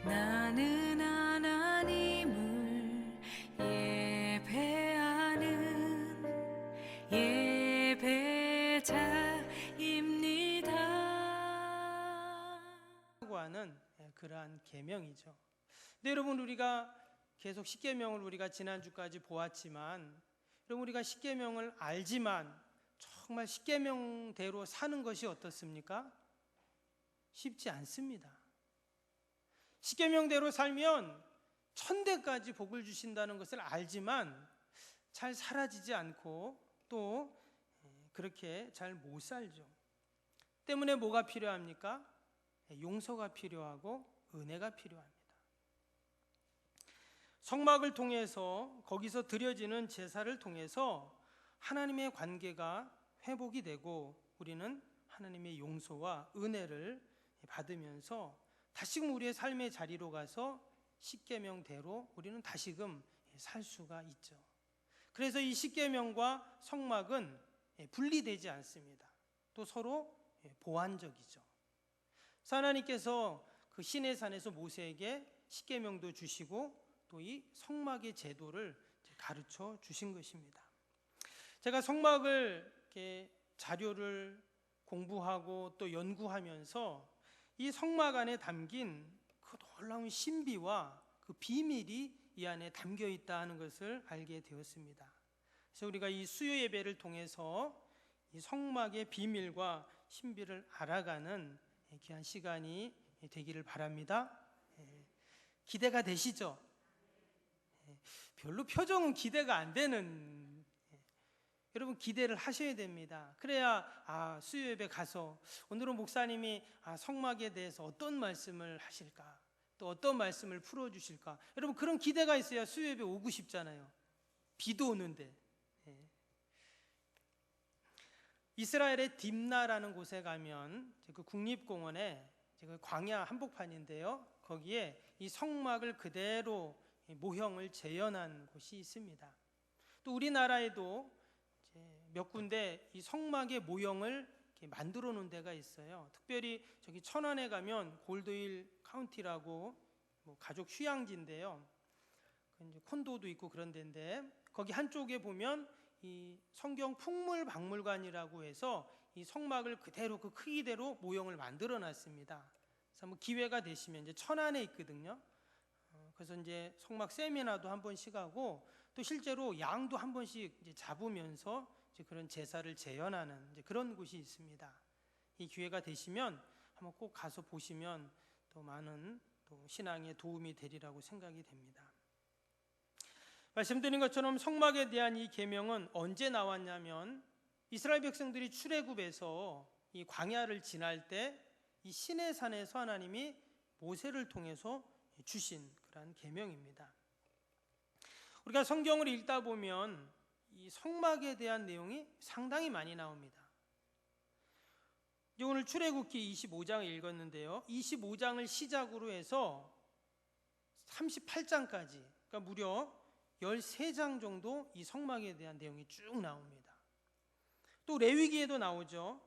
나는 하나님을 예배하는 예배자입니다. 하고 하는 그러한 계명이죠. 근데 여러분, 우리가 계속 십계명을 우리가 지난주까지 보았지만, 여러분, 우리가 십계명을 알지만 정말 십계명대로 사는 것이 어떻습니까? 쉽지 않습니다. 십계명대로 살면 천대까지 복을 주신다는 것을 알지만 잘 사라지지 않고 또 그렇게 잘 못 살죠. 때문에 뭐가 필요합니까? 용서가 필요하고 은혜가 필요합니다. 성막을 통해서, 거기서 드려지는 제사를 통해서 하나님의 관계가 회복이 되고 우리는 하나님의 용서와 은혜를 받으면서 다시금 우리의 삶의 자리로 가서 십계명대로 우리는 다시금 살 수가 있죠. 그래서 이 십계명과 성막은 분리되지 않습니다. 또 서로 보완적이죠. 하나님께서 그 시내산에서 모세에게 십계명도 주시고 또 이 성막의 제도를 가르쳐 주신 것입니다. 제가 성막을 이렇게 자료를 공부하고 또 연구하면서 이 성막 안에 담긴 그 놀라운 신비와 그 비밀이 이 안에 담겨 있다 하는 것을 알게 되었습니다. 그래서 우리가 이 수요 예배를 통해서 이 성막의 비밀과 신비를 알아가는 귀한 시간이 되기를 바랍니다. 기대가 되시죠? 별로 표정은 기대가 안 되는, 여러분 기대를 하셔야 됩니다. 그래야 수요 예배 가서 오늘은 목사님이 성막에 대해서 어떤 말씀을 하실까, 또 어떤 말씀을 풀어주실까, 여러분 그런 기대가 있어야 수요 예배 오고 싶잖아요. 비도 오는데. 이스라엘의 딥나라는 곳에 가면 그 국립공원에 그 광야 한복판인데요, 거기에 이 성막을 그대로 모형을 재현한 곳이 있습니다. 또 우리나라에도 몇 군데 이 성막의 모형을 만들어 놓은 데가 있어요. 특별히 저기 천안에 가면 골드힐 카운티라고 가족 휴양지인데요, 이제 콘도도 있고 그런 데인데, 거기 한쪽에 보면 이 성경 풍물박물관이라고 해서 이 성막을 그대로 그 크기대로 모형을 만들어 놨습니다. 그래서 한번 기회가 되시면, 이제 천안에 있거든요. 그래서 이제 성막 세미나도 한 번씩 하고 또 실제로 양도 한 번씩 이제 잡으면서 이제 그런 제사를 재현하는 이제 그런 곳이 있습니다. 이 기회가 되시면 한번 꼭 가서 보시면 또 많은 또 신앙에 도움이 되리라고 생각이 됩니다. 말씀드린 것처럼 성막에 대한 이 계명은 언제 나왔냐면, 이스라엘 백성들이 출애굽에서 이 광야를 지날 때 이 시내산에서 하나님이 모세를 통해서 주신 그러한 계명입니다. 우리가 성경을 읽다 보면 이 성막에 대한 내용이 상당히 많이 나옵니다. 오늘 출애굽기 25장을 읽었는데요, 25장을 시작으로 해서 38장까지, 그러니까 무려 13장 정도 이 성막에 대한 내용이 쭉 나옵니다. 또 레위기에도 나오죠.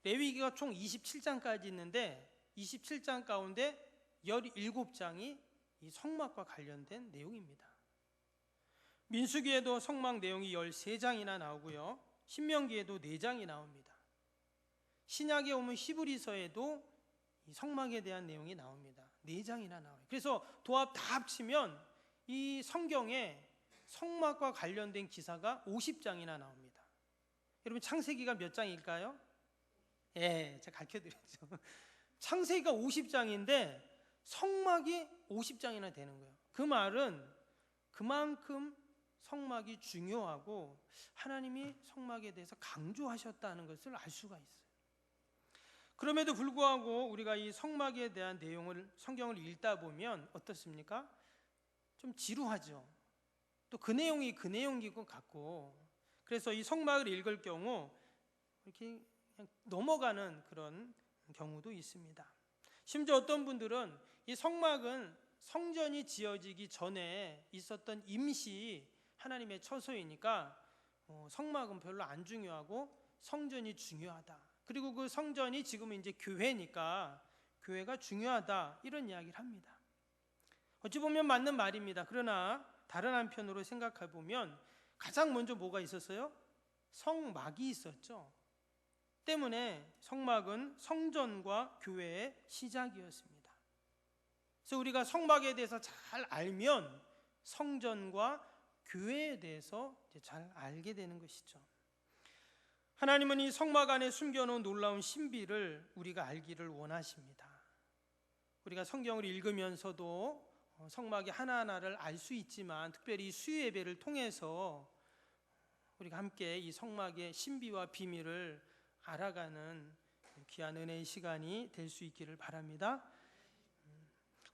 레위기가 총 27장까지 있는데 27장 가운데 17장이 이 성막과 관련된 내용입니다. 민수기에도 성막 내용이 13장이나 나오고요, 신명기에도 4장이 나옵니다. 신약에 오면 히브리서에도 이 성막에 대한 내용이 나옵니다. 4장이나 나와요. 그래서 도합 다 합치면 이 성경에 성막과 관련된 기사가 50장이나 나옵니다. 여러분 창세기가 몇 장일까요? 제가 가르쳐드렸죠. 창세기가 50장인데 성막이 50장이나 되는 거예요. 그 말은 그만큼 성막이 중요하고 하나님이 성막에 대해서 강조하셨다는 것을 알 수가 있어요. 그럼에도 불구하고 우리가 이 성막에 대한 내용을, 성경을 읽다 보면 어떻습니까? 좀 지루하죠. 또 그 내용이 그 내용인 것 같고, 그래서 이 성막을 읽을 경우 이렇게 그냥 넘어가는 그런 경우도 있습니다. 심지어 어떤 분들은 이 성막은 성전이 지어지기 전에 있었던 임시 하나님의 처소이니까 성막은 별로 안 중요하고 성전이 중요하다, 그리고 그 성전이 지금은 이제 교회니까 교회가 중요하다, 이런 이야기를 합니다. 어찌 보면 맞는 말입니다. 그러나 다른 한편으로 생각해 보면 가장 먼저 뭐가 있었어요? 성막이 있었죠. 때문에 성막은 성전과 교회의 시작이었습니다. 그래서 우리가 성막에 대해서 잘 알면 성전과 교회에 대해서 잘 알게 되는 것이죠. 하나님은 이 성막 안에 숨겨놓은 놀라운 신비를 우리가 알기를 원하십니다. 우리가 성경을 읽으면서도 성막의 하나하나를 알 수 있지만 특별히 수요 예배를 통해서 우리가 함께 이 성막의 신비와 비밀을 알아가는 귀한 은혜의 시간이 될 수 있기를 바랍니다.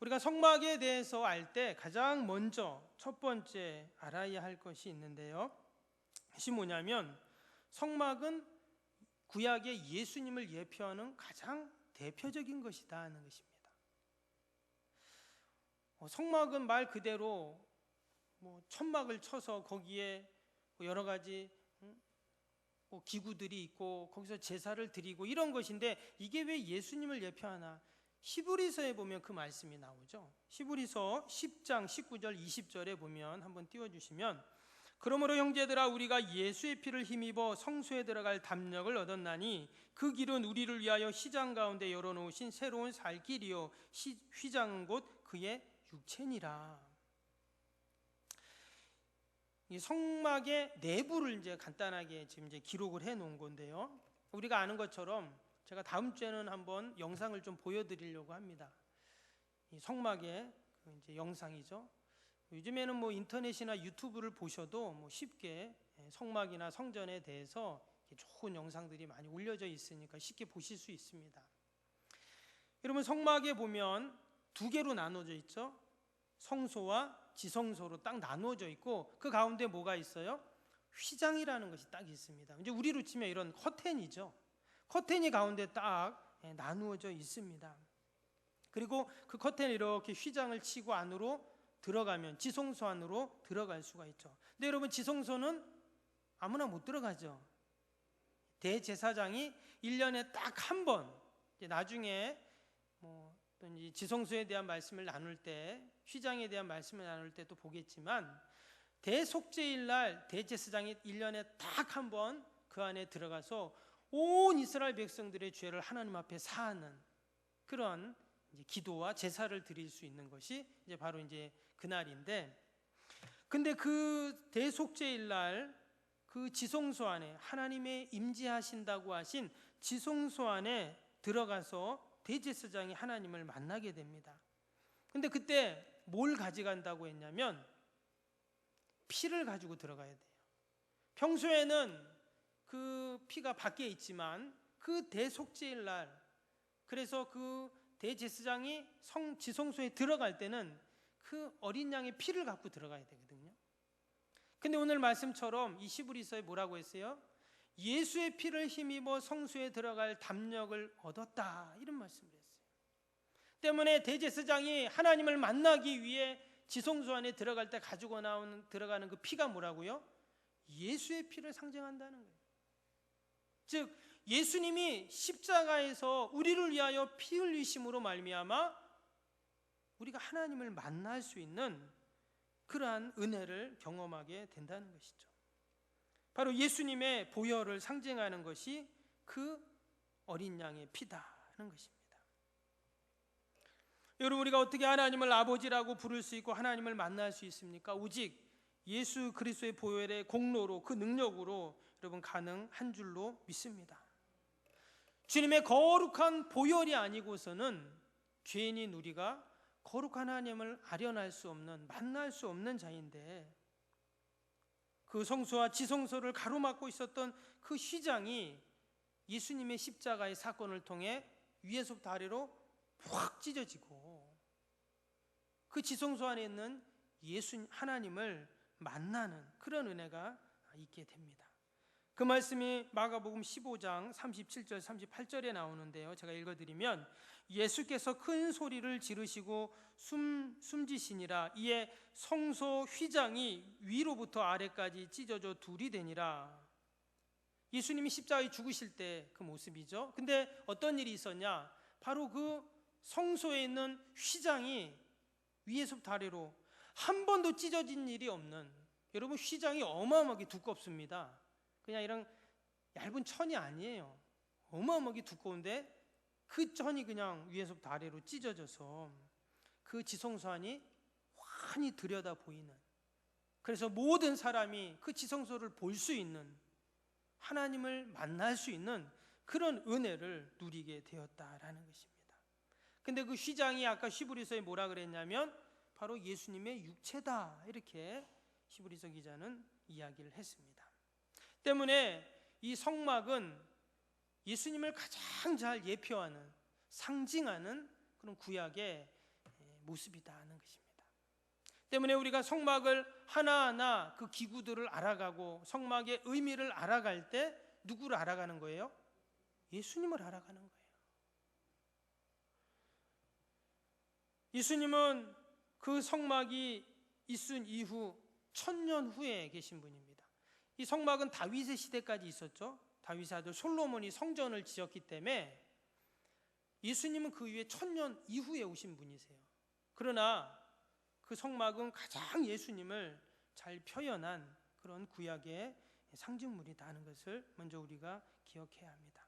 우리가 성막에 대해서 알 때 가장 먼저 첫 번째 알아야 할 것이 있는데요. 그것이 뭐냐면 성막은 구약의 예수님을 예표하는 가장 대표적인 것이다 하는 것입니다. 성막은 말 그대로 천막을 쳐서 거기에 여러 가지 기구들이 있고 거기서 제사를 드리고 이런 것인데 이게 왜 예수님을 예표하나? 히브리서에 보면 그 말씀이 나오죠. 히브리서 10장 19절 20절에 보면 한번 띄워주시면, 그러므로 형제들아 우리가 예수의 피를 힘입어 성소에 들어갈 담력을 얻었나니 그 길은 우리를 위하여 휘장 가운데 열어놓으신 새로운 살 길이요 휘장은 곧 그의 육체니라. 이 성막의 내부를 이제 간단하게 지금 이제 기록을 해 놓은 건데요. 우리가 아는 것처럼 제가 다음 주에는 한번 영상을 좀 보여드리려고 합니다. 이 성막의 이제 영상이죠. 요즘에는 인터넷이나 유튜브를 보셔도 쉽게 성막이나 성전에 대해서 좋은 영상들이 많이 올려져 있으니까 쉽게 보실 수 있습니다. 여러분, 성막에 보면 두 개로 나눠져 있죠. 성소와 지성소로 딱 나누어져 있고 그 가운데 뭐가 있어요? 휘장이라는 것이 딱 있습니다. 이제 우리로 치면 이런 커튼이죠. 커튼이 가운데 딱 나누어져 있습니다. 그리고 그 커튼이 이렇게 휘장을 치고 안으로 들어가면 지성소 안으로 들어갈 수가 있죠. 근데 여러분, 지성소는 아무나 못 들어가죠. 대제사장이 1년에 딱 한 번, 나중에 또 이제 지성소에 대한 말씀을 나눌 때, 휘장에 대한 말씀을 나눌 때 또 보겠지만, 대속죄일 날 대제사장이 1년에 딱 한 번 그 안에 들어가서 온 이스라엘 백성들의 죄를 하나님 앞에 사하는 그런 이제 기도와 제사를 드릴 수 있는 것이 이제 바로 이제 그날인데, 근데 그 대속죄일 날 그 지성소 안에 하나님의 임재하신다고 하신 지성소 안에 들어가서 대제사장이 하나님을 만나게 됩니다. 근데 그때 뭘 가져간다고 했냐면 피를 가지고 들어가야 돼요. 평소에는 그 피가 밖에 있지만 그 대속죄일 날, 그래서 그 대제사장이 지성소에 들어갈 때는 그 어린 양의 피를 갖고 들어가야 되거든요. 근데 오늘 말씀처럼 이 히브리서에 뭐라고 했어요? 예수의 피를 힘입어 성소에 들어갈 담력을 얻었다, 이런 말씀을 했어요. 때문에 대제사장이 하나님을 만나기 위해 지성소 안에 들어갈 때 가지고 들어가는 그 피가 뭐라고요? 예수의 피를 상징한다는 거예요. 즉 예수님이 십자가에서 우리를 위하여 피 흘리심으로 말미암아 우리가 하나님을 만날 수 있는 그러한 은혜를 경험하게 된다는 것이죠. 바로 예수님의 보혈을 상징하는 것이 그 어린 양의 피다는 것입니다. 여러분, 우리가 어떻게 하나님을 아버지라고 부를 수 있고 하나님을 만날 수 있습니까? 오직 예수 그리스도의 보혈의 공로로, 그 능력으로 여러분 가능한 줄로 믿습니다. 주님의 거룩한 보혈이 아니고서는 죄인인 우리가 거룩한 하나님을 아련할 수 없는, 만날 수 없는 자인데, 그 성소와 지성소를 가로막고 있었던 그 휘장이 예수님의 십자가의 사건을 통해 위에서부터 아래로 확 찢어지고 그 지성소 안에 있는 하나님을 만나는 그런 은혜가 있게 됩니다. 그 말씀이 마가복음 15장 37절 38절에 나오는데요. 제가 읽어드리면, 예수께서 큰 소리를 지르시고 숨지시니라. 이에 성소 휘장이 위로부터 아래까지 찢어져 둘이 되니라. 예수님이 십자가에 죽으실 때 그 모습이죠. 근데 어떤 일이 있었냐? 바로 그 성소에 있는 휘장이 위에서부터 아래로 한 번도 찢어진 일이 없는, 여러분 휘장이 어마어마하게 두껍습니다. 그냥 이런 얇은 천이 아니에요. 어마어마하게 두꺼운데 그 천이 그냥 위에서부터 아래로 찢어져서 그 지성소안이 환히 들여다 보이는, 그래서 모든 사람이 그 지성소를 볼 수 있는, 하나님을 만날 수 있는 그런 은혜를 누리게 되었다라는 것입니다. 근데 그 휘장이 아까 히브리서에 뭐라 그랬냐면 바로 예수님의 육체다, 이렇게 히브리서 기자는 이야기를 했습니다. 때문에 이 성막은 예수님을 가장 잘 예표하는, 상징하는 그런 구약의 모습이다 하는 것입니다. 때문에 우리가 성막을 하나하나 그 기구들을 알아가고 성막의 의미를 알아갈 때 누구를 알아가는 거예요? 예수님을 알아가는 거예요. 예수님은 그 성막이 있은 이후 1000년 후에 계신 분입니다. 이 성막은 다윗의 시대까지 있었죠. 다윗의 아들 솔로몬이 성전을 지었기 때문에 예수님은 그 이후에 1000년 이후에 오신 분이세요. 그러나 그 성막은 가장 예수님을 잘 표현한 그런 구약의 상징물이다 하는 것을 먼저 우리가 기억해야 합니다.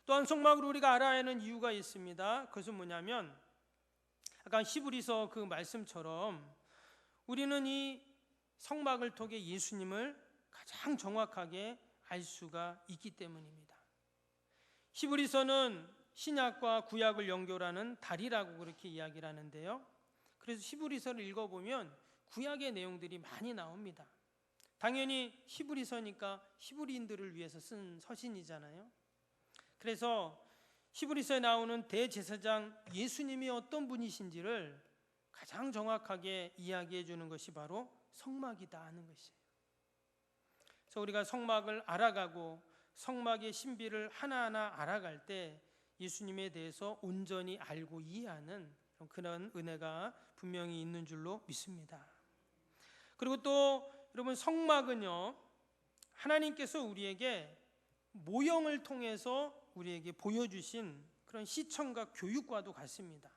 또한 성막을 우리가 알아야 하는 이유가 있습니다. 그것은 뭐냐면 아까 히브리서 그 말씀처럼 우리는 이 성막을 통해 예수님을 가장 정확하게 알 수가 있기 때문입니다. 히브리서는 신약과 구약을 연결하는 다리라고 그렇게 이야기를 하는데요. 그래서 히브리서를 읽어보면 구약의 내용들이 많이 나옵니다. 당연히 히브리서니까 히브리인들을 위해서 쓴 서신이잖아요. 그래서 히브리서에 나오는 대제사장 예수님이 어떤 분이신지를 가장 정확하게 이야기해 주는 것이 바로 성막이다 하는 것이에요. 그래서 우리가 성막을 알아가고 성막의 신비를 하나하나 알아갈 때 예수님에 대해서 온전히 알고 이해하는 그런 은혜가 분명히 있는 줄로 믿습니다. 그리고 또 여러분, 성막은요, 하나님께서 우리에게 모형을 통해서 우리에게 보여주신 그런 시청과 교육과도 같습니다.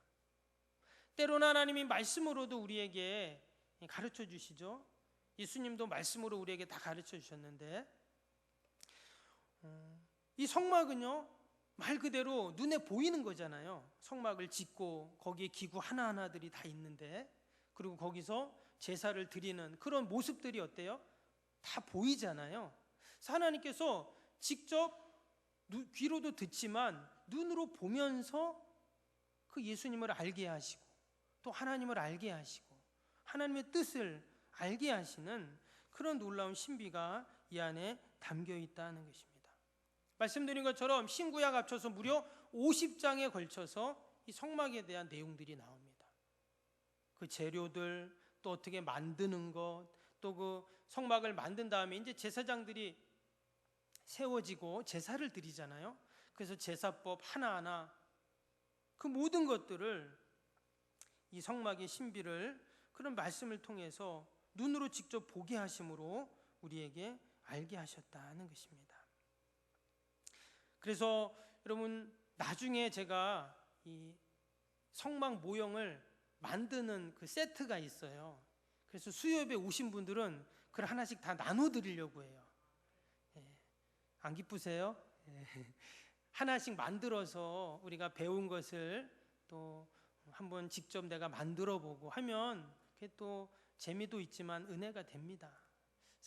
때로는 하나님이 말씀으로도 우리에게 가르쳐 주시죠. 예수님도 말씀으로 우리에게 다 가르쳐 주셨는데 이 성막은요, 말 그대로 눈에 보이는 거잖아요. 성막을 짓고 거기에 기구 하나하나들이 다 있는데, 그리고 거기서 제사를 드리는 그런 모습들이 어때요? 다 보이잖아요. 그래서 하나님께서 직접 귀로도 듣지만 눈으로 보면서 그 예수님을 알게 하시고 또 하나님을 알게 하시고 하나님의 뜻을 알게 하시는 그런 놀라운 신비가 이 안에 담겨 있다는 것입니다. 말씀드린 것처럼 신구약 합쳐서 무려 50장에 걸쳐서 이 성막에 대한 내용들이 나옵니다. 그 재료들, 또 어떻게 만드는 것, 또 그 성막을 만든 다음에 이제 제사장들이 세워지고 제사를 드리잖아요. 그래서 제사법 하나하나 그 모든 것들을 이 성막의 신비를 그런 말씀을 통해서 눈으로 직접 보게 하심으로 우리에게 알게 하셨다는 것입니다. 그래서 여러분, 나중에 제가 이 성막 모형을 만드는 그 세트가 있어요. 그래서 수요예배 오신 분들은 그걸 하나씩 다 나눠드리려고 해요. 안 기쁘세요? 하나씩 만들어서 우리가 배운 것을 또 한번 직접 내가 만들어 보고 하면 그게 또 재미도 있지만 은혜가 됩니다.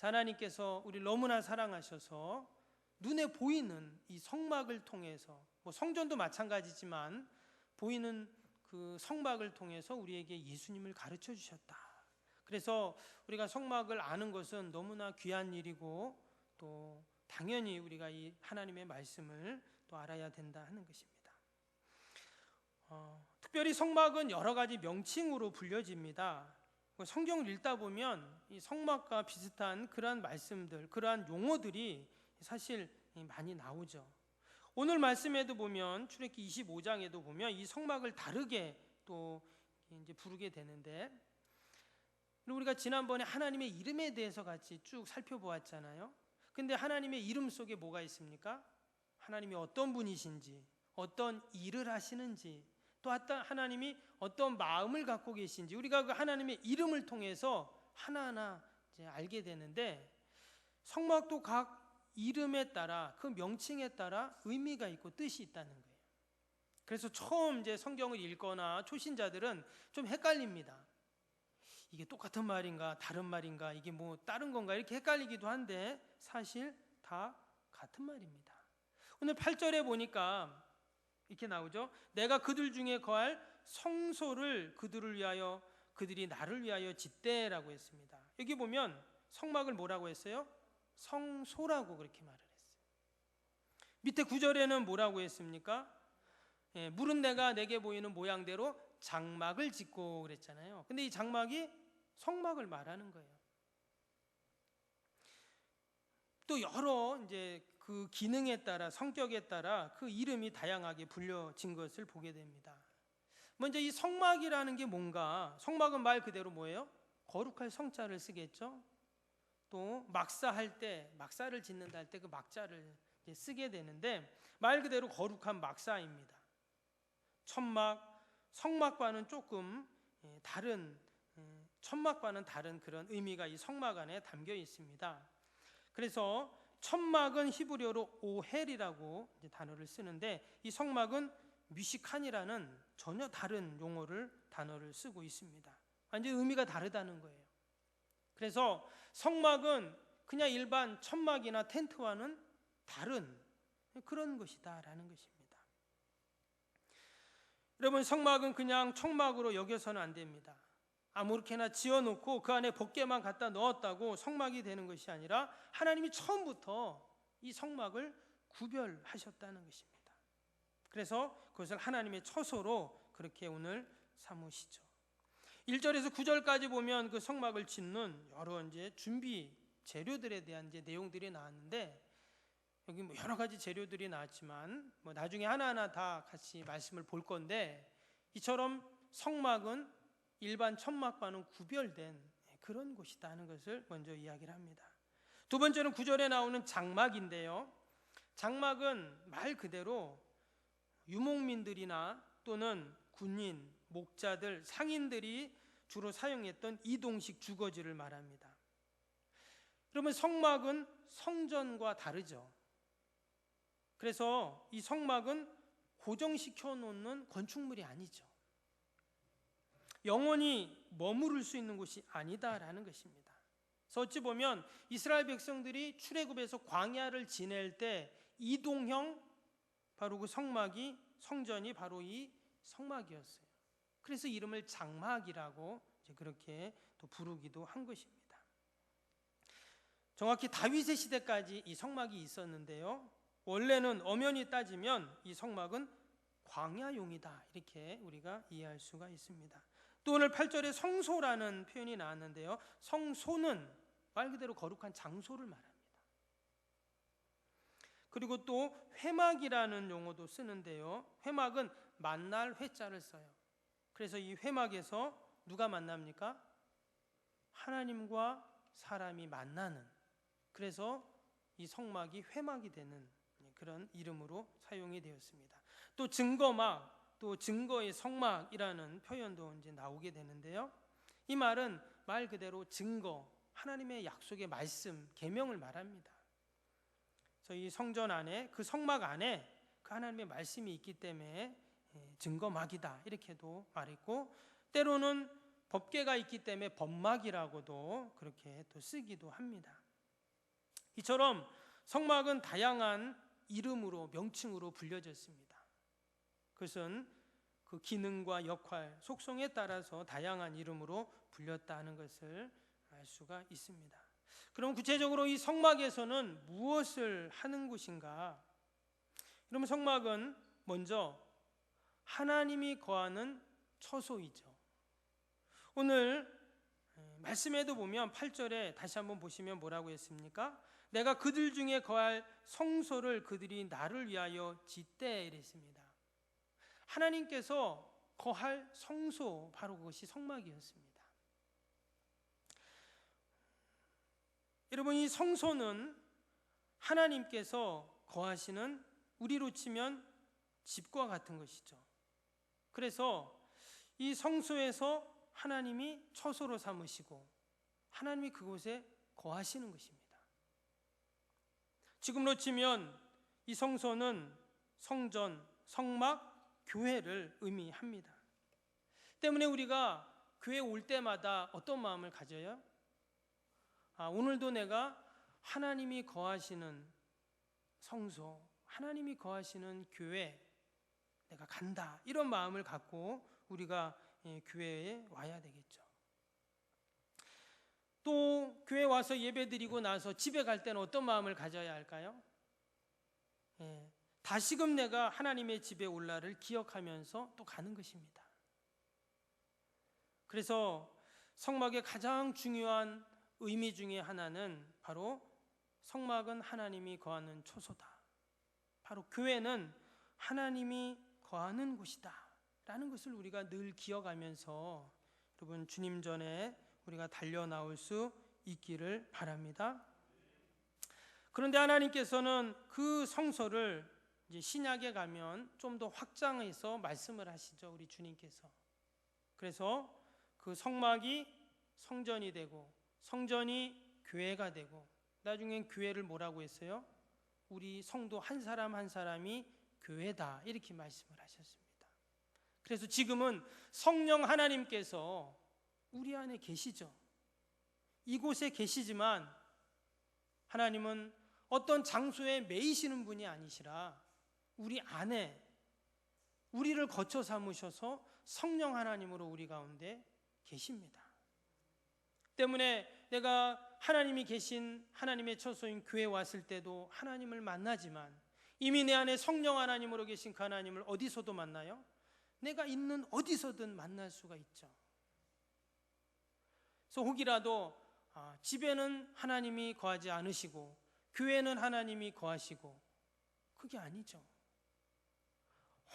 하나님께서 우리를 너무나 사랑하셔서 눈에 보이는 이 성막을 통해서, 뭐 성전도 마찬가지지만 보이는 그 성막을 통해서 우리에게 예수님을 가르쳐 주셨다. 그래서 우리가 성막을 아는 것은 너무나 귀한 일이고 또 당연히 우리가 이 하나님의 말씀을 또 알아야 된다 하는 것입니다. 특별히 성막은 여러 가지 명칭으로 불려집니다. 성경을 읽다 보면 이 성막과 비슷한 그러한 말씀들, 그러한 용어들이 사실 많이 나오죠. 오늘 말씀에도 보면 출애굽기 25장에도 보면 이 성막을 다르게 또 이제 부르게 되는데, 우리가 지난번에 하나님의 이름에 대해서 같이 쭉 살펴보았잖아요. 근데 하나님의 이름 속에 뭐가 있습니까? 하나님이 어떤 분이신지, 어떤 일을 하시는지, 또 하나님이 어떤 마음을 갖고 계신지 우리가 그 하나님의 이름을 통해서 하나하나 이제 알게 되는데, 성막도 각 이름에 따라, 그 명칭에 따라 의미가 있고 뜻이 있다는 거예요. 그래서 처음 이제 성경을 읽거나 초신자들은 좀 헷갈립니다. 이게 똑같은 말인가 다른 말인가, 이게 뭐 다른 건가, 이렇게 헷갈리기도 한데 사실 다 같은 말입니다. 오늘 8절에 보니까 이렇게 나오죠. 내가 그들 중에 거할 성소를 그들을 위하여 그들이 나를 위하여 짓되라고 했습니다. 여기 보면 성막을 뭐라고 했어요? 성소라고 그렇게 말을 했어요. 밑에 9절에는 뭐라고 했습니까? 물은 내가 내게 보이는 모양대로 장막을 짓고 그랬잖아요. 근데 이 장막이 성막을 말하는 거예요. 또 여러 이제 그 기능에 따라, 성격에 따라 그 이름이 다양하게 불려진 것을 보게 됩니다. 먼저 이 성막이라는 게 뭔가, 성막은 말 그대로 뭐예요? 거룩할 성자를 쓰겠죠. 또 막사할 때, 막사를 짓는다 할 때 그 막자를 쓰게 되는데 말 그대로 거룩한 막사입니다. 천막, 성막과는 조금 다른, 천막과는 다른 그런 의미가 이 성막 안에 담겨 있습니다. 그래서 천막은 히브리어로 오헬이라고 이제 단어를 쓰는데, 이 성막은 미시칸이라는 전혀 다른 단어를 쓰고 있습니다. 완전 의미가 다르다는 거예요. 그래서 성막은 그냥 일반 천막이나 텐트와는 다른 그런 것이다라는 것입니다. 여러분, 성막은 그냥 청막으로 여겨서는 안 됩니다. 아무렇게나 지어놓고 그 안에 벗개만 갖다 넣었다고 성막이 되는 것이 아니라 하나님이 처음부터 이 성막을 구별하셨다는 것입니다. 그래서 그것을 하나님의 처소로 그렇게 오늘 삼으시죠. 1절에서 9절까지 보면 그 성막을 짓는 여러 이제 준비 재료들에 대한 이제 내용들이 나왔는데, 여기 뭐 여러 가지 재료들이 나왔지만 뭐 나중에 하나하나 다 같이 말씀을 볼 건데, 이처럼 성막은 일반 천막과는 구별된 그런 곳이다 하는 것을 먼저 이야기를 합니다. 두 번째는 9절에 나오는 장막인데요. 장막은 말 그대로 유목민들이나 또는 군인, 목자들, 상인들이 주로 사용했던 이동식 주거지를 말합니다. 그러면 성막은 성전과 다르죠. 그래서 이 성막은 고정시켜 놓는 건축물이 아니죠. 영원히 머무를 수 있는 곳이 아니다라는 것입니다. 그래서 어찌 보면 이스라엘 백성들이 출애굽에서 광야를 지낼 때 이동형 바로 그 성막이, 성전이 바로 이 성막이었어요. 그래서 이름을 장막이라고 이제 그렇게 또 부르기도 한 것입니다. 정확히 다윗의 시대까지 이 성막이 있었는데요. 원래는 엄연히 따지면 이 성막은 광야용이다, 이렇게 우리가 이해할 수가 있습니다. 또 오늘 8절에 성소라는 표현이 나왔는데요. 성소는 말 그대로 거룩한 장소를 말합니다. 그리고 또 회막이라는 용어도 쓰는데요. 회막은 만날 회자를 써요. 그래서 이 회막에서 누가 만납니까? 하나님과 사람이 만나는, 그래서 이 성막이 회막이 되는 그런 이름으로 사용이 되었습니다. 또 증거막, 또 증거의 성막이라는 표현도 이제 나오게 되는데요. 이 말은 말 그대로 증거, 하나님의 약속의 말씀, 계명을 말합니다. 그래서 이 성전 안에, 그 성막 안에 그 하나님의 말씀이 있기 때문에 증거막이다, 이렇게도 말했고, 때로는 법궤가 있기 때문에 법막이라고도 그렇게 또 쓰기도 합니다. 이처럼 성막은 다양한 이름으로, 명칭으로 불려졌습니다. 그것은 그 기능과 역할, 속성에 따라서 다양한 이름으로 불렸다 하는 것을 알 수가 있습니다. 그럼 구체적으로 이 성막에서는 무엇을 하는 곳인가? 그러면 성막은 먼저 하나님이 거하는 처소이죠. 오늘 말씀에도 보면 8절에 다시 한번 보시면 뭐라고 했습니까? 내가 그들 중에 거할 성소를 그들이 나를 위하여 짓되 이랬습니다. 하나님께서 거할 성소, 바로 그것이 성막이었습니다. 여러분, 이 성소는 하나님께서 거하시는, 우리로 치면 집과 같은 것이죠. 그래서 이 성소에서 하나님이 처소로 삼으시고 하나님이 그곳에 거하시는 것입니다. 지금으로 치면 이 성소는 성전, 성막, 교회를 의미합니다. 때문에 우리가 교회 올 때마다 어떤 마음을 가져요? 오늘도 내가 하나님이 거하시는 성소, 하나님이 거하시는 교회 내가 간다, 이런 마음을 갖고 우리가 교회에 와야 되겠죠. 또 교회 와서 예배드리고 나서 집에 갈 때는 어떤 마음을 가져야 할까요? 다시금 내가 하나님의 집에 올라를 기억하면서 또 가는 것입니다. 그래서 성막의 가장 중요한 의미 중에 하나는 바로 성막은 하나님이 거하는 초소다, 바로 교회는 하나님이 거하는 곳이다 라는 것을 우리가 늘 기억하면서 여러분 주님 전에 우리가 달려나올 수 있기를 바랍니다. 그런데 하나님께서는 그 성소를 이제 신약에 가면 좀 더 확장해서 말씀을 하시죠, 우리 주님께서. 그래서 그 성막이 성전이 되고 성전이 교회가 되고 나중엔 교회를 뭐라고 했어요? 우리 성도 한 사람 한 사람이 교회다, 이렇게 말씀을 하셨습니다. 그래서 지금은 성령 하나님께서 우리 안에 계시죠. 이곳에 계시지만 하나님은 어떤 장소에 매이시는 분이 아니시라 우리 안에 우리를 거처 삼으셔서 성령 하나님으로 우리 가운데 계십니다. 때문에 내가 하나님이 계신 하나님의 처소인 교회에 왔을 때도 하나님을 만나지만 이미 내 안에 성령 하나님으로 계신 그 하나님을 어디서도 만나요? 내가 있는 어디서든 만날 수가 있죠. 그래서 혹이라도 집에는 하나님이 거하지 않으시고 교회는 하나님이 거하시고, 그게 아니죠.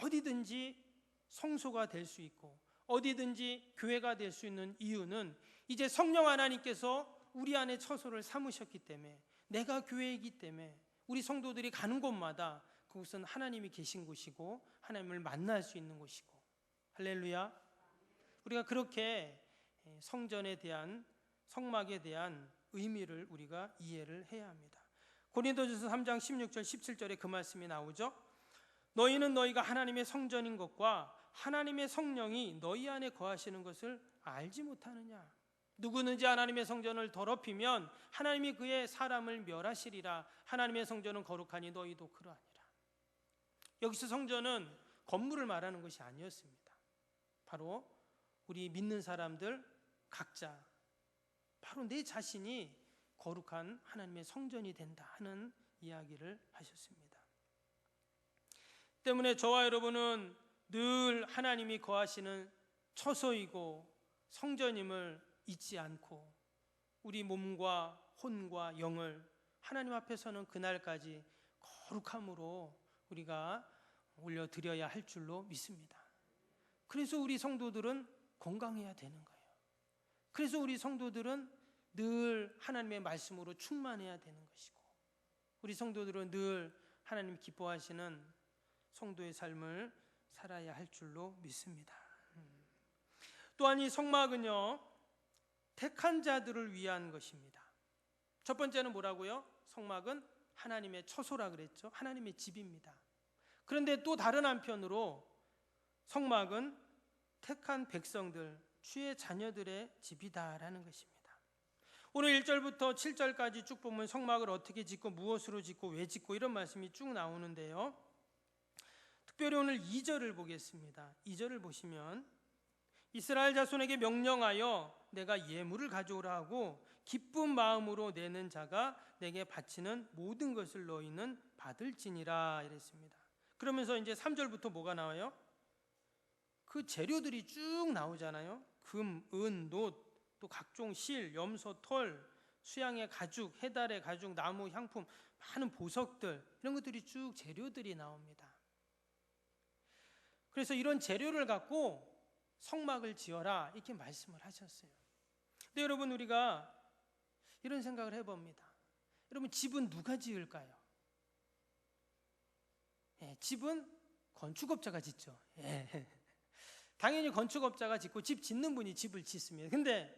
어디든지 성소가 될 수 있고 어디든지 교회가 될 수 있는 이유는 이제 성령 하나님께서 우리 안에 처소를 삼으셨기 때문에, 내가 교회이기 때문에 우리 성도들이 가는 곳마다 그곳은 하나님이 계신 곳이고 하나님을 만날 수 있는 곳이고, 할렐루야. 우리가 그렇게 성전에 대한, 성막에 대한 의미를 우리가 이해를 해야 합니다. 고린도전서 3장 16절 17절에 그 말씀이 나오죠. 너희는 너희가 하나님의 성전인 것과 하나님의 성령이 너희 안에 거하시는 것을 알지 못하느냐. 누구든지 하나님의 성전을 더럽히면 하나님이 그의 사람을 멸하시리라. 하나님의 성전은 거룩하니 너희도 그러하니라. 여기서 성전은 건물을 말하는 것이 아니었습니다. 바로 우리 믿는 사람들 각자, 바로 내 자신이 거룩한 하나님의 성전이 된다 하는 이야기를 하셨습니다. 때문에 저와 여러분은 늘 하나님이 거하시는 처소이고 성전임을 잊지 않고 우리 몸과 혼과 영을 하나님 앞에서는 그날까지 거룩함으로 우리가 올려드려야 할 줄로 믿습니다. 그래서 우리 성도들은 건강해야 되는 거예요. 그래서 우리 성도들은 늘 하나님의 말씀으로 충만해야 되는 것이고, 우리 성도들은 늘 하나님 기뻐하시는 성도의 삶을 살아야 할 줄로 믿습니다. 또한 이 성막은요, 택한 자들을 위한 것입니다. 첫 번째는 뭐라고요? 성막은 하나님의 처소라 그랬죠. 하나님의 집입니다. 그런데 또 다른 한편으로 성막은 택한 백성들, 주의 자녀들의 집이다라는 것입니다. 오늘 1절부터 7절까지 쭉 보면 성막을 어떻게 짓고 무엇으로 짓고 왜 짓고 이런 말씀이 쭉 나오는데요. 특별히 오늘 2절을 보겠습니다. 2절을 보시면 이스라엘 자손에게 명령하여 내가 예물을 가져오라 하고 기쁜 마음으로 내는 자가 내게 바치는 모든 것을 너희는 받을지니라 이랬습니다. 그러면서 이제 3절부터 뭐가 나와요? 그 재료들이 쭉 나오잖아요. 금, 은, 놋, 또 각종 실, 염소, 털, 수양의 가죽, 해달의 가죽, 나무, 향품, 많은 보석들, 이런 것들이 쭉 재료들이 나옵니다. 그래서 이런 재료를 갖고 성막을 지어라 이렇게 말씀을 하셨어요. 근데 여러분, 우리가 이런 생각을 해봅니다. 여러분, 집은 누가 지을까요? 집은 건축업자가 짓죠. 당연히 건축업자가 짓고 집 짓는 분이 집을 짓습니다. 근데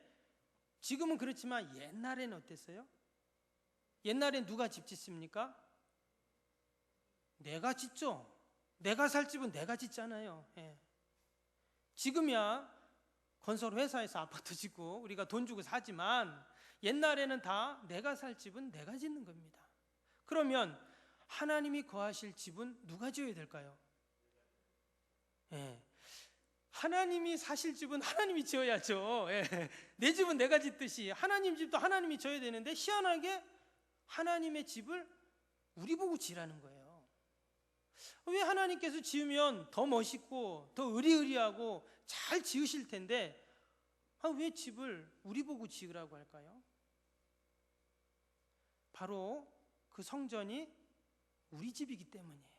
지금은 그렇지만 옛날에는 어땠어요? 옛날엔 누가 집 짓습니까? 내가 짓죠. 내가 살 집은 내가 짓잖아요. 예. 지금이야 건설 회사에서 아파트 짓고 우리가 돈 주고 사지만 옛날에는 다 내가 살 집은 내가 짓는 겁니다. 그러면 하나님이 거하실 집은 누가 지어야 될까요? 예. 하나님이 사실 집은 하나님이 지어야죠. 예. 내 집은 내가 짓듯이 하나님 집도 하나님이 지어야 되는데 희한하게 하나님의 집을 우리 보고 지라는 거예요. 왜 하나님께서 지으면 더 멋있고 더 의리의리하고 잘 지으실 텐데 왜 집을 우리 보고 지으라고 할까요? 바로 그 성전이 우리 집이기 때문이에요.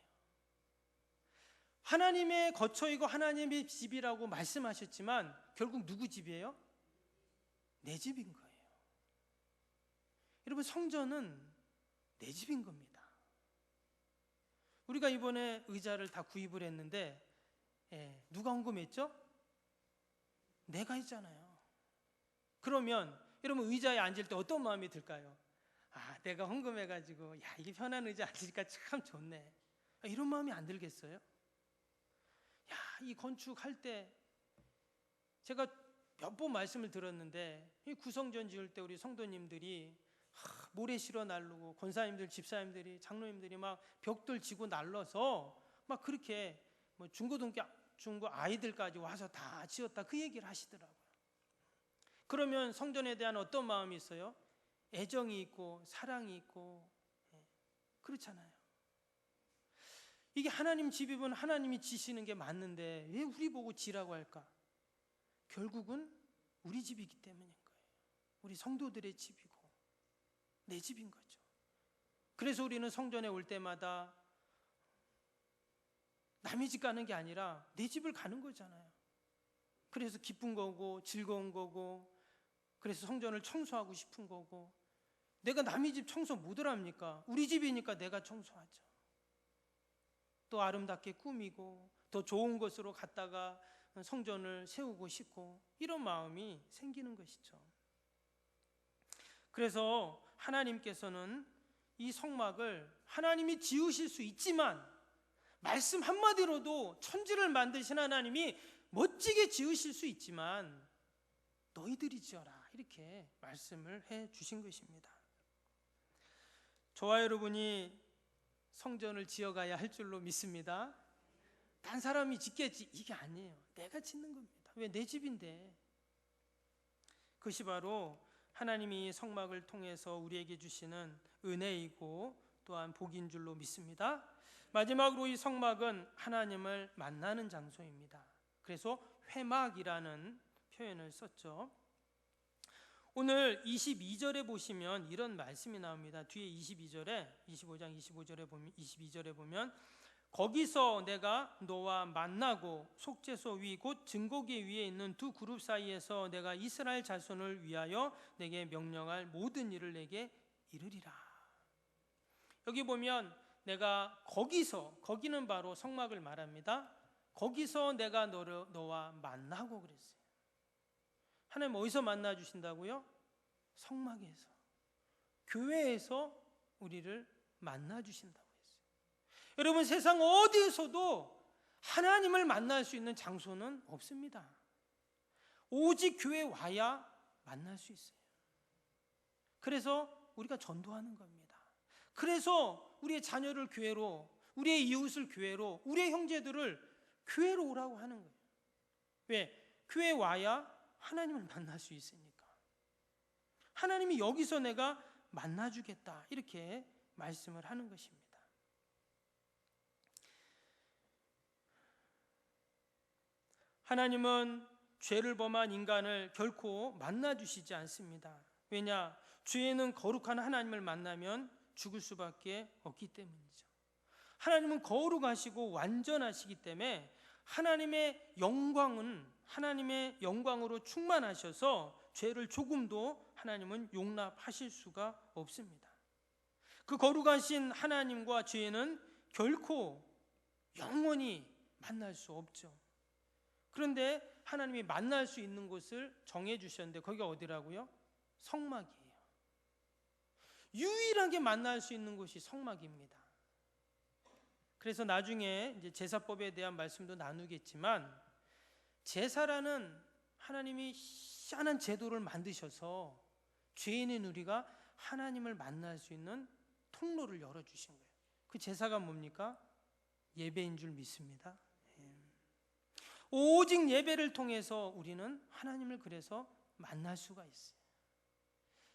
하나님의 거처이고 하나님의 집이라고 말씀하셨지만 결국 누구 집이에요? 내 집인 거예요. 여러분, 성전은 내 집인 겁니다. 우리가 이번에 의자를 다 구입을 했는데 누가 헌금했죠? 내가 했잖아요. 그러면 여러분 의자에 앉을 때 어떤 마음이 들까요? 내가 헌금해가지고 이게 편한 의자 앉으니까 참 좋네, 이런 마음이 안 들겠어요? 이 건축할 때 제가 몇 번 말씀을 들었는데 이 구성전 지을 때 우리 성도님들이 모래 실어 날르고 권사님들, 집사님들이, 장로님들이 막 벽돌 지고 날라서 막 그렇게 중고 아이들까지 와서 다 지었다, 그 얘기를 하시더라고요. 그러면 성전에 대한 어떤 마음이 있어요? 애정이 있고 사랑이 있고, 그렇잖아요. 이게 하나님 집이면 하나님이 지시는 게 맞는데 왜 우리 보고 지라고 할까? 결국은 우리 집이기 때문인 거예요. 우리 성도들의 집이고 내 집인 거죠. 그래서 우리는 성전에 올 때마다 남의 집 가는 게 아니라 내 집을 가는 거잖아요. 그래서 기쁜 거고 즐거운 거고, 그래서 성전을 청소하고 싶은 거고. 내가 남의 집 청소 못 합니까? 우리 집이니까 내가 청소하죠. 또 아름답게 꾸미고 더 좋은 곳으로 갔다가 성전을 세우고 싶고, 이런 마음이 생기는 것이죠. 그래서 하나님께서는 이 성막을 하나님이 지으실 수 있지만, 말씀 한마디로도 천지를 만드신 하나님이 멋지게 지으실 수 있지만 너희들이 지어라, 이렇게 말씀을 해 주신 것입니다. 저와 여러분이 성전을 지어가야 할 줄로 믿습니다. 딴 사람이 짓겠지, 이게 아니에요. 내가 짓는 겁니다. 왜? 내 집인데. 그것이 바로 하나님이 성막을 통해서 우리에게 주시는 은혜이고 또한 복인 줄로 믿습니다. 마지막으로 이 성막은 하나님을 만나는 장소입니다. 그래서 회막이라는 표현을 썼죠. 오늘 22절에 보시면 이런 말씀이 나옵니다. 뒤에 25장 22절에 보면 거기서 내가 너와 만나고 속죄소 위 곧 증거계 위에 있는 두 그룹 사이에서 내가 이스라엘 자손을 위하여 내게 명령할 모든 일을 내게 이르리라. 여기 보면 내가 거기는 바로 성막을 말합니다. 거기서 내가 너와 만나고 그랬어요. 하나님 어디서 만나 주신다고요? 성막에서, 교회에서 우리를 만나 주신다고 했어요. 여러분, 세상 어디에서도 하나님을 만날 수 있는 장소는 없습니다. 오직 교회 와야 만날 수 있어요. 그래서 우리가 전도하는 겁니다. 그래서 우리의 자녀를 교회로, 우리의 이웃을 교회로, 우리의 형제들을 교회로 오라고 하는 거예요. 왜? 교회 와야 하나님을 만날 수 있으니까. 하나님이 여기서 내가 만나주겠다, 이렇게 말씀을 하는 것입니다. 하나님은 죄를 범한 인간을 결코 만나주시지 않습니다. 왜냐? 죄는 거룩한 하나님을 만나면 죽을 수밖에 없기 때문이죠. 하나님은 거룩하시고 완전하시기 때문에 하나님의 영광으로 충만하셔서 죄를 조금도 하나님은 용납하실 수가 없습니다. 그 거룩하신 하나님과 죄는 결코 영원히 만날 수 없죠. 그런데 하나님이 만날 수 있는 곳을 정해 주셨는데 거기가 어디라고요? 성막이에요. 유일하게 만날 수 있는 곳이 성막입니다. 그래서 나중에 이제 제사법에 대한 말씀도 나누겠지만, 제사라는 하나님이 희한한 제도를 만드셔서 죄인인 우리가 하나님을 만날 수 있는 통로를 열어주신 거예요. 그 제사가 뭡니까? 예배인 줄 믿습니다. 오직 예배를 통해서 우리는 하나님을 그래서 만날 수가 있어요.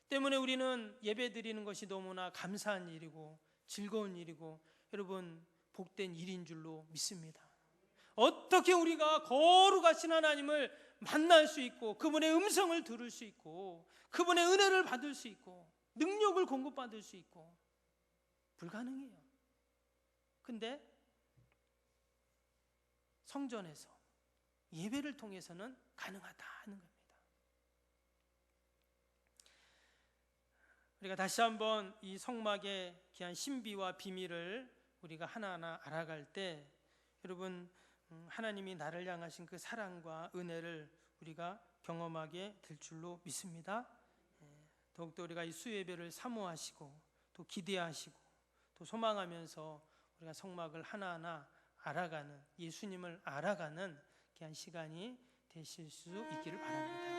때문에 우리는 예배 드리는 것이 너무나 감사한 일이고 즐거운 일이고 여러분 복된 일인 줄로 믿습니다. 어떻게 우리가 거룩하신 하나님을 만날 수 있고 그분의 음성을 들을 수 있고 그분의 은혜를 받을 수 있고 능력을 공급받을 수 있고, 불가능해요. 근데 성전에서 예배를 통해서는 가능하다 하는 겁니다. 우리가 다시 한번 이 성막의 귀한 신비와 비밀을 우리가 하나하나 알아갈 때 여러분 하나님이 나를 향하신 그 사랑과 은혜를 우리가 경험하게 될 줄로 믿습니다. 더욱더 우리가 이 수예배를 사모하시고 또 기대하시고 또 소망하면서 우리가 성막을 하나하나 알아가는, 예수님을 알아가는 귀한 시간이 되실 수 있기를 바랍니다.